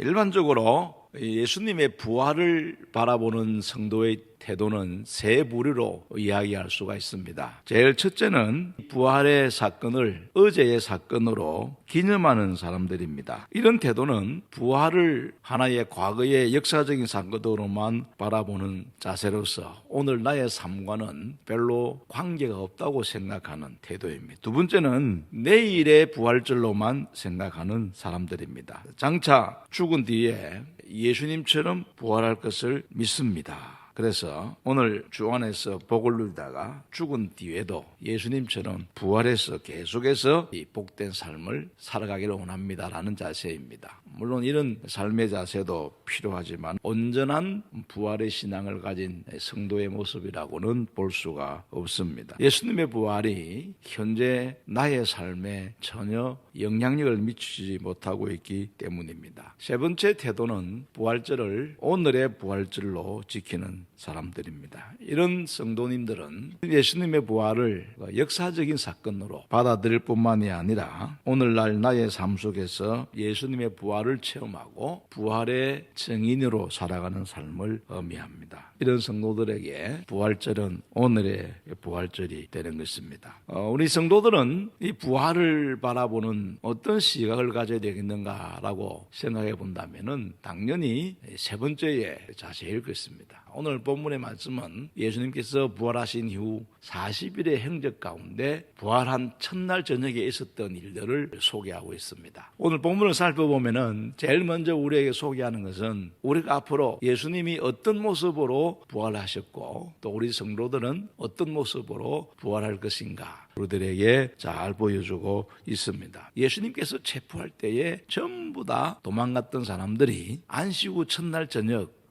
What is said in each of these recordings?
일반적으로 예수님의 부활을 바라보는 성도의 태도는 세 부류로 이야기할 수가 있습니다. 제일 첫째는 부활의 사건을 어제의 사건으로 기념하는 사람들입니다. 이런 태도는 부활을 하나의 과거의 역사적인 사건으로만 바라보는 자세로서 오늘 나의 삶과는 별로 관계가 없다고 생각하는 태도입니다. 두 번째는 내일의 부활절로만 생각하는 사람들입니다. 장차 죽은 뒤에 예수님처럼 부활할 것을 믿습니다. 그래서 오늘 주 안에서 복을 누리다가 죽은 뒤에도 예수님처럼 부활해서 계속해서 이 복된 삶을 살아가기를 원합니다라는 자세입니다. 물론 이런 삶의 자세도 필요하지만 온전한 부활의 신앙을 가진 성도의 모습이라고는 볼 수가 없습니다. 예수님의 부활이 현재 나의 삶에 전혀 영향력을 미치지 못하고 있기 때문입니다. 세 번째 태도는 부활절을 오늘의 부활절로 지키는 사람들입니다. 이런 성도님들은 예수님의 부활을 역사적인 사건으로 받아들일 뿐만이 아니라 오늘날 나의 삶 속에서 예수님의 부활을 체험하고 부활의 증인으로 살아가는 삶을 의미합니다. 이런 성도들에게 부활절은 오늘의 부활절이 되는 것입니다. 우리 성도들은 이 부활을 바라보는 어떤 시각을 가져야 되겠는가라고 생각해 본다면은 당연히 세 번째의 자세일 것입니다. 오늘 본문의 말씀은 예수님께서 부활하신 이후 40일의 행적 가운데 부활한 첫날 저녁에 있었던 일들을 소개하고 있습니다. 오늘 본문을 살펴보면은 제일 먼저 우리에게 소개하는 것은 우리가 앞으로 예수님이 어떤 모습으로 부활하셨고 또 우리 성도들은 어떤 모습으로 부활할 것인가 우리들에게 잘 보여주고 있습니다. 예수님께서 체포할 때에 전부 다 도망갔던 사람들이 안식 후 첫날 저녁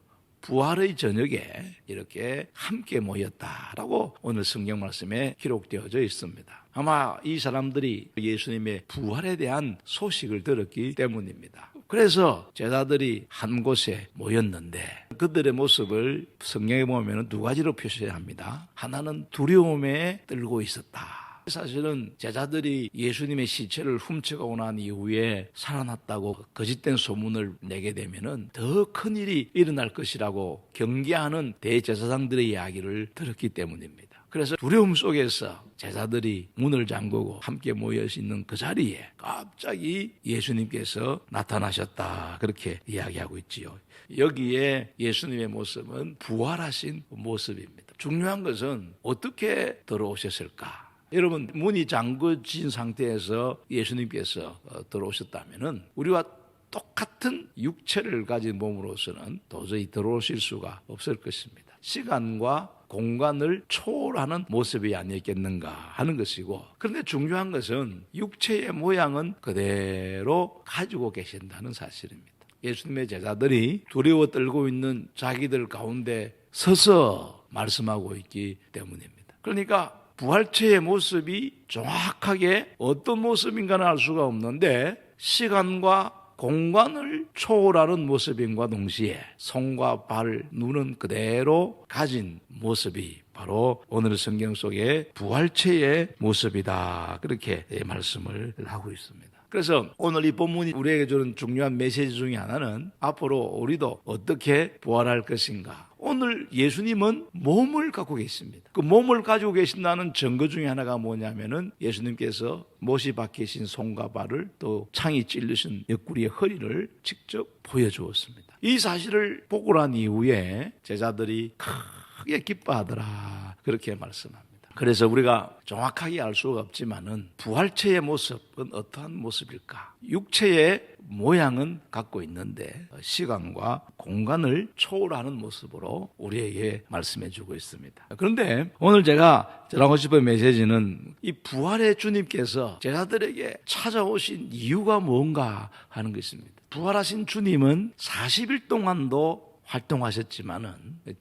부활의 저녁에 이렇게 함께 모였다라고 오늘 성경 말씀에 기록되어져 있습니다. 아마 이 사람들이 예수님의 부활에 대한 소식을 들었기 때문입니다. 그래서 제자들이 한 곳에 모였는데 그들의 모습을 성경에 보면 두 가지로 표시해야 합니다. 하나는 두려움에 떨고 있었다. 사실은 제자들이 예수님의 시체를 훔쳐가고 난 이후에 살아났다고 거짓된 소문을 내게 되면은 더 큰 일이 일어날 것이라고 경계하는 대제사장들의 이야기를 들었기 때문입니다. 그래서 두려움 속에서 제자들이 문을 잠그고 함께 모여 있는 그 자리에 갑자기 예수님께서 나타나셨다 그렇게 이야기하고 있지요. 여기에 예수님의 모습은 부활하신 모습입니다. 중요한 것은 어떻게 들어오셨을까? 여러분 문이 잠궈진 상태에서 예수님께서 들어오셨다면은 우리와 똑같은 육체를 가진 몸으로서는 도저히 들어오실 수가 없을 것입니다. 시간과 공간을 초월하는 모습이 아니었겠는가 하는 것이고 그런데 중요한 것은 육체의 모양은 그대로 가지고 계신다는 사실입니다. 예수님의 제자들이 두려워 떨고 있는 자기들 가운데 서서 말씀하고 있기 때문입니다. 그러니까 부활체의 모습이 정확하게 어떤 모습인가는 알 수가 없는데 시간과 공간을 초월하는 모습임과 동시에 손과 발, 눈은 그대로 가진 모습이 바로 오늘 성경 속의 부활체의 모습이다. 그렇게 말씀을 하고 있습니다. 그래서 오늘 이 본문이 우리에게 주는 중요한 메시지 중에 하나는 앞으로 우리도 어떻게 부활할 것인가. 오늘 예수님은 몸을 갖고 계십니다. 그 몸을 가지고 계신다는 증거 중에 하나가 뭐냐면은 예수님께서 못이 박히신 손과 발을 또 창이 찔리신 옆구리의 허리를 직접 보여주었습니다. 이 사실을 보고 난 이후에 제자들이 크게 기뻐하더라 그렇게 말씀합니다. 그래서 우리가 정확하게 알 수가 없지만은 부활체의 모습은 어떠한 모습일까? 육체의 모양은 갖고 있는데 시간과 공간을 초월하는 모습으로 우리에게 말씀해 주고 있습니다. 그런데 오늘 제가 전하고 싶은 메시지는 이 부활의 주님께서 제자들에게 찾아오신 이유가 뭔가 하는 것입니다. 부활하신 주님은 40일 동안도 활동하셨지만은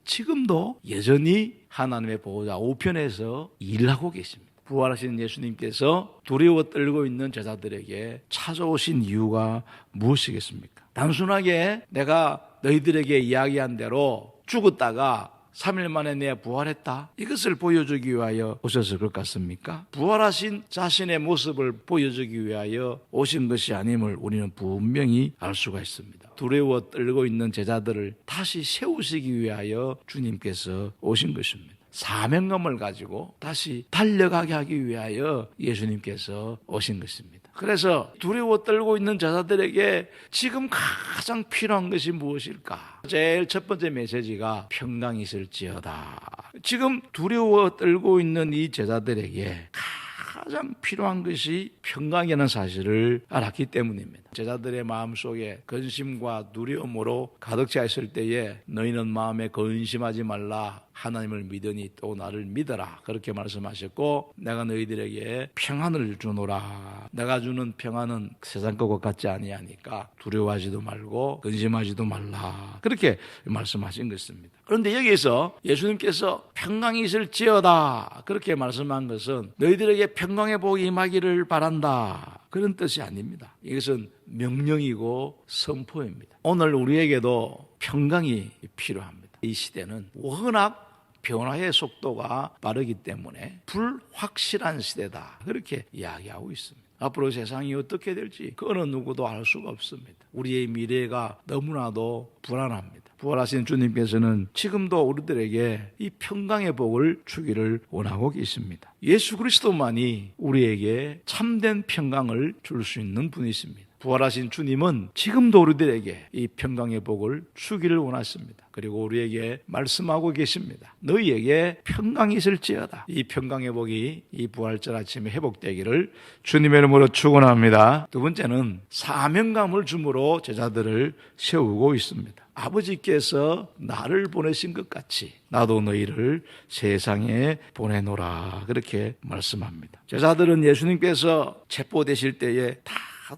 지금도 여전히 하나님의 보호자 우편에서 일하고 계십니다. 부활하신 예수님께서 두려워 떨고 있는 제자들에게 찾아오신 이유가 무엇이겠습니까? 단순하게 내가 너희들에게 이야기한 대로 죽었다가 3일 만에 내가 부활했다, 이것을 보여주기 위하여 오셨을 것 같습니까? 부활하신 자신의 모습을 보여주기 위하여 오신 것이 아님을 우리는 분명히 알 수가 있습니다. 두려워 떨고 있는 제자들을 다시 세우시기 위하여 주님께서 오신 것입니다. 사명감을 가지고 다시 달려가게 하기 위하여 예수님께서 오신 것입니다. 그래서 두려워 떨고 있는 제자들에게 지금 가장 필요한 것이 무엇일까? 제일 첫 번째 메시지가 평강이 있을지어다. 지금 두려워 떨고 있는 이 제자들에게 가장 필요한 것이 평강이라는 사실을 알았기 때문입니다. 제자들의 마음속에 근심과 두려움으로 가득 차 있을 때에 너희는 마음에 근심하지 말라, 하나님을 믿으니 또 나를 믿어라, 그렇게 말씀하셨고, 내가 너희들에게 평안을 주노라. 내가 주는 평안은 세상 것과 같지 아니하니까 두려워하지도 말고 근심하지도 말라, 그렇게 말씀하신 것입니다. 그런데 여기서 예수님께서 평강이 있을지어다 그렇게 말씀한 것은 너희들에게 평강의 복이 임하기를 바란다, 그런 뜻이 아닙니다. 이것은 명령이고 선포입니다. 오늘 우리에게도 평강이 필요합니다. 이 시대는 워낙 변화의 속도가 빠르기 때문에 불확실한 시대다, 그렇게 이야기하고 있습니다. 앞으로 세상이 어떻게 될지 그 어느 누구도 알 수가 없습니다. 우리의 미래가 너무나도 불안합니다. 부활하신 주님께서는 지금도 우리들에게 이 평강의 복을 주기를 원하고 계십니다. 예수 그리스도만이 우리에게 참된 평강을 줄 수 있는 분이십니다. 부활하신 주님은 지금도 우리들에게 이 평강의 복을 주기를 원하십니다. 그리고 우리에게 말씀하고 계십니다. 너희에게 평강이 있을지어다. 이 평강의 복이 이 부활절 아침에 회복되기를 주님의 이름으로 축원합니다. 두 번째는 사명감을 주므로 제자들을 세우고 있습니다. 아버지께서 나를 보내신 것 같이 나도 너희를 세상에 보내노라, 그렇게 말씀합니다. 제자들은 예수님께서 체포되실 때에 다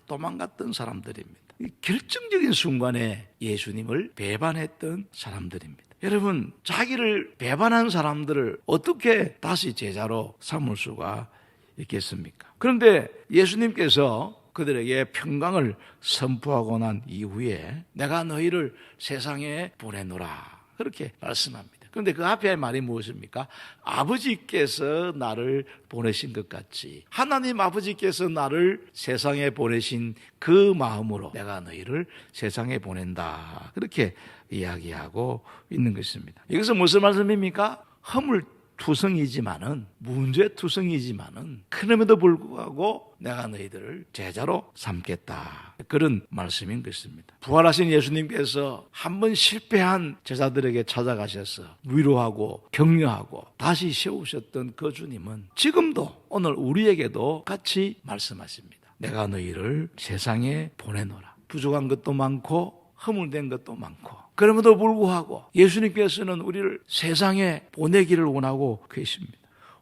도망갔던 사람들입니다. 결정적인 순간에 예수님을 배반했던 사람들입니다. 여러분, 자기를 배반한 사람들을 어떻게 다시 제자로 삼을 수가 있겠습니까? 그런데 예수님께서 그들에게 평강을 선포하고 난 이후에 내가 너희를 세상에 보내노라, 그렇게 말씀합니다. 그런데 그 앞에 말이 무엇입니까? 아버지께서 나를 보내신 것 같이, 하나님 아버지께서 나를 세상에 보내신 그 마음으로 내가 너희를 세상에 보낸다, 그렇게 이야기하고 있는 것입니다. 이것은 무슨 말씀입니까? 허물투성이지만은, 문제투성이지만은 그럼에도 불구하고 내가 너희들을 제자로 삼겠다, 그런 말씀인 것입니다. 부활하신 예수님께서 한번 실패한 제자들에게 찾아가셔서 위로하고 격려하고 다시 세우셨던 그 주님은 지금도 오늘 우리에게도 같이 말씀하십니다. 내가 너희를 세상에 보내노라. 부족한 것도 많고 허물된 것도 많고, 그럼에도 불구하고 예수님께서는 우리를 세상에 보내기를 원하고 계십니다.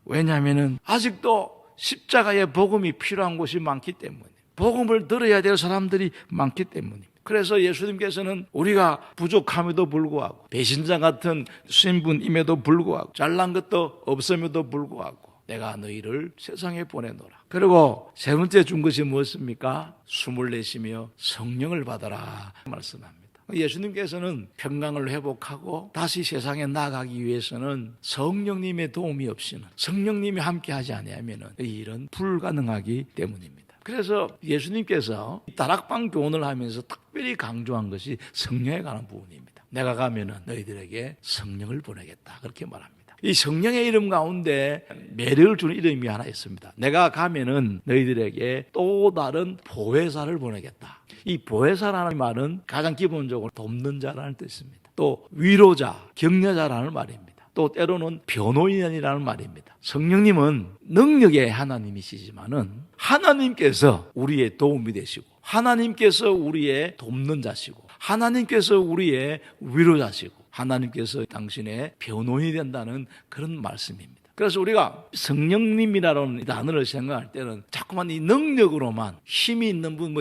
왜냐하면 아직도 십자가의 복음이 필요한 곳이 많기 때문에, 복음을 들어야 될 사람들이 많기 때문입니다. 그래서 예수님께서는 우리가 부족함에도 불구하고, 배신자 같은 신분임에도 불구하고, 잘난 것도 없음에도 불구하고 내가 너희를 세상에 보내노라. 그리고 세 번째 준 것이 무엇입니까? 숨을 내쉬며 성령을 받아라 말씀합니다. 예수님께서는 평강을 회복하고 다시 세상에 나아가기 위해서는 성령님의 도움이 없이는, 성령님이 함께하지 아니하면 이 일은 불가능하기 때문입니다. 그래서 예수님께서 다락방 교훈을 하면서 특별히 강조한 것이 성령에 관한 부분입니다. 내가 가면은 너희들에게 성령을 보내겠다, 그렇게 말합니다. 이 성령의 이름 가운데 매력을 주는 이름이 하나 있습니다. 내가 가면은 너희들에게 또 다른 보혜사를 보내겠다. 이 보혜사라는 말은 가장 기본적으로 돕는 자라는 뜻입니다. 또 위로자, 격려자라는 말입니다. 또 때로는 변호인이라는 말입니다. 성령님은 능력의 하나님이시지만은 하나님께서 우리의 도움이 되시고, 하나님께서 우리의 돕는 자시고, 하나님께서 우리의 위로자시고, 하나님께서 당신의 변호인이 된다는 그런 말씀입니다. 그래서 우리가 성령님이라는 단어를 생각할 때는 자꾸만 이 능력으로만, 힘이 있는 분,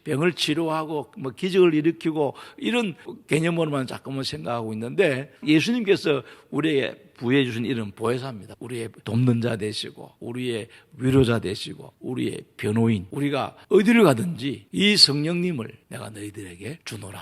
병을 치료하고 기적을 일으키고 이런 개념으로만 자꾸만 생각하고 있는데, 예수님께서 우리에게 부여해 주신 이름 보혜사입니다. 우리의 돕는 자 되시고, 우리의 위로자 되시고, 우리의 변호인. 우리가 어디를 가든지 이 성령님을 내가 너희들에게 주노라,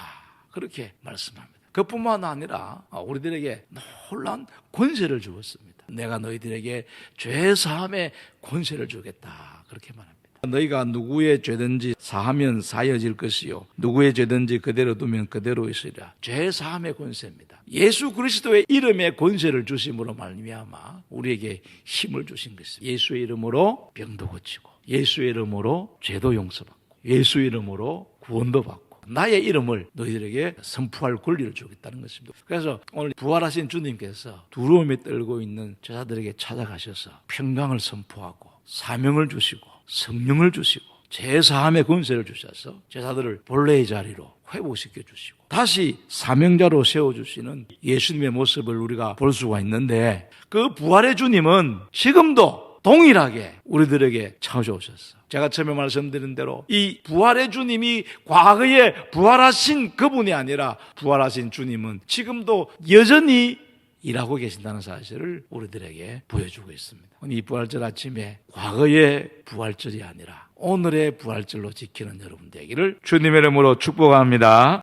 그렇게 말씀합니다. 그뿐만 아니라 우리들에게 놀라운 권세를 주었습니다. 내가 너희들에게 죄 사함의 권세를 주겠다, 그렇게 말합니다. 너희가 누구의 죄든지 사하면 사여질 것이요 누구의 죄든지 그대로 두면 그대로 있으리라. 죄 사함의 권세입니다. 예수 그리스도의 이름의 권세를 주심으로 말미암아 우리에게 힘을 주신 것입니다. 예수의 이름으로 병도 고치고, 예수의 이름으로 죄도 용서받고, 예수의 이름으로 구원도 받고, 나의 이름을 너희들에게 선포할 권리를 주겠다는 것입니다. 그래서 오늘 부활하신 주님께서 두려움에 떨고 있는 제자들에게 찾아가셔서 평강을 선포하고 사명을 주시고 성령을 주시고 제사함의 권세를 주셔서 제자들을 본래의 자리로 회복시켜 주시고 다시 사명자로 세워주시는 예수님의 모습을 우리가 볼 수가 있는데, 그 부활의 주님은 지금도 동일하게 우리들에게 찾아오셨어. 제가 처음에 말씀드린 대로 이 부활의 주님이 과거에 부활하신 그분이 아니라 부활하신 주님은 지금도 여전히 일하고 계신다는 사실을 우리들에게 보여주고 있습니다. 이 부활절 아침에 과거의 부활절이 아니라 오늘의 부활절로 지키는 여러분 되기를 주님의 이름으로 축복합니다.